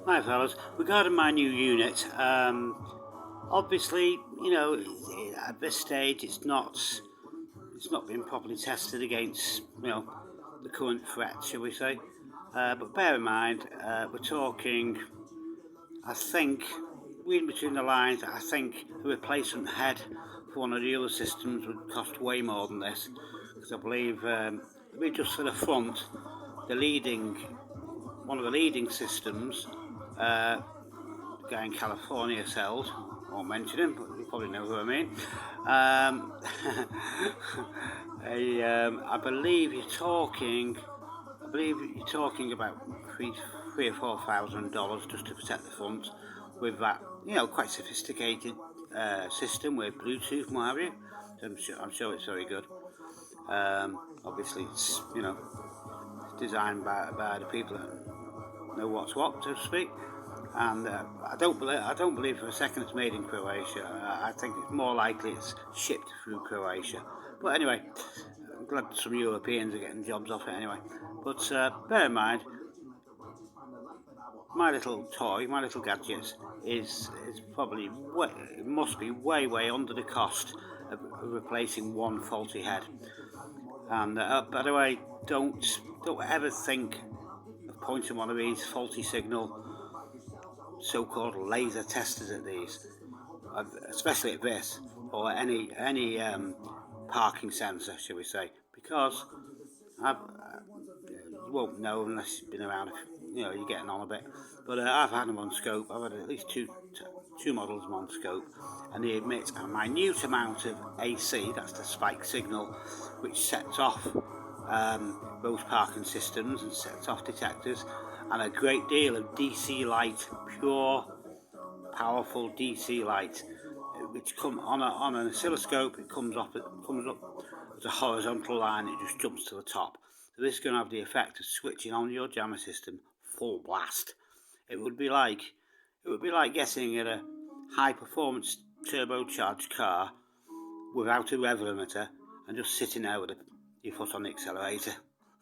Hi fellas, regarding my new unit, obviously, at this stage it's not been properly tested against, the current threat, shall we say. But bear in mind, we're talking, I think, reading between the lines, I think a replacement head for one of the other systems would cost way more than this. Because I believe just for the front, one of the leading systems, uh, guy in California sells. Won't mention him, but you probably know who I mean. I believe you're talking. I believe you're talking about $3,000 or $4,000 just to protect the front, with that quite sophisticated system with Bluetooth and what have you. I'm sure it's very good. Obviously, it's designed by the people that know what's what, so to speak. And I don't believe for a second it's made in Croatia. I think it's more likely it's shipped through Croatia. But anyway, I'm glad some Europeans are getting jobs off it anyway. But bear in mind, my little toy, my little gadget is probably it must be way under the cost of replacing one faulty head. And by the way, don't ever think of pointing one of these faulty signal so-called laser testers at these, especially at this or any parking sensor, shall we say? Because you won't know unless you've been around. You're getting on a bit. But I've had them on scope. I've had at least two models on scope, and they emit a minute amount of AC. That's the spike signal, which sets off those parking systems and sets off detectors, and a great deal of DC light, pure, powerful DC light, which come on an oscilloscope. It comes up as a horizontal line. It just jumps to the top. So this is going to have the effect of switching on your jammer system full blast. It would be like getting in a high performance turbocharged car without a rev limiter and just sitting there with your foot on the accelerator.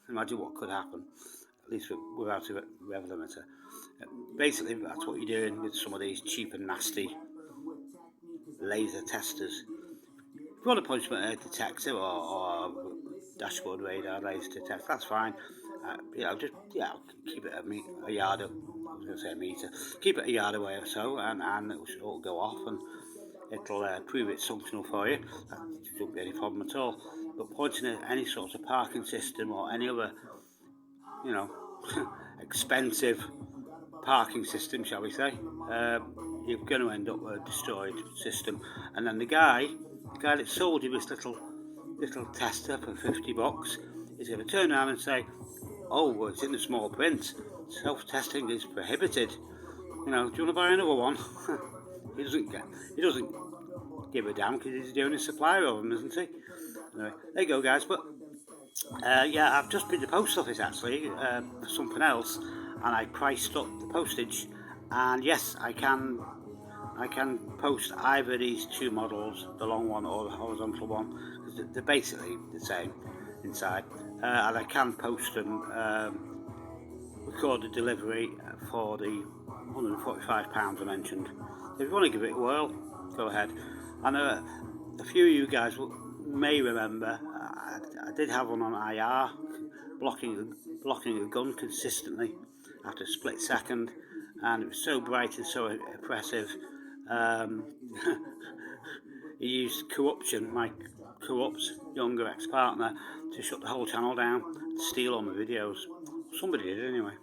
Imagine what could happen, at least without a rev limiter. Basically, that's what you're doing with some of these cheap and nasty laser testers. If you want to punch a detector or dashboard radar laser detector, that's fine. Just keep it a yard. I was going to say a meter. Keep it a yard away or so, and it should all go off, and it'll prove it's functional for you. That shouldn't be any problem at all. But pointing at any sort of parking system or any other, expensive parking system, shall we say, you're going to end up with a destroyed system. And then the guy that sold you this little tester for $50 is going to turn around and say, "Oh, well, it's in the small print. Self-testing is prohibited. Do you want to buy another one?" He doesn't give a damn because he's the only supplier of them, isn't he? Anyway, there you go, guys. But I've just been to the post office actually for something else, and I priced up the postage. And yes, I can post either of these two models, the long one or the horizontal one, because they're basically the same inside. And I can post them, record the delivery for the £145 I mentioned. If you want to give it a whirl, go ahead. I know a few of you guys may remember I did have one on IR, blocking a gun consistently after a split second, and it was so bright and so impressive. He used corruption, my corrupt younger ex-partner, to shut the whole channel down, to steal all my videos. Somebody did anyway,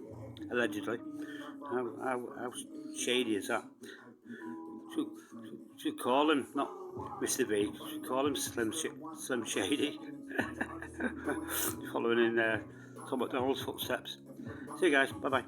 allegedly. How shady is that? Should call him, not Mr. V, should call him Slim Shady. Following in Tom McDonald's footsteps. See you guys, bye bye.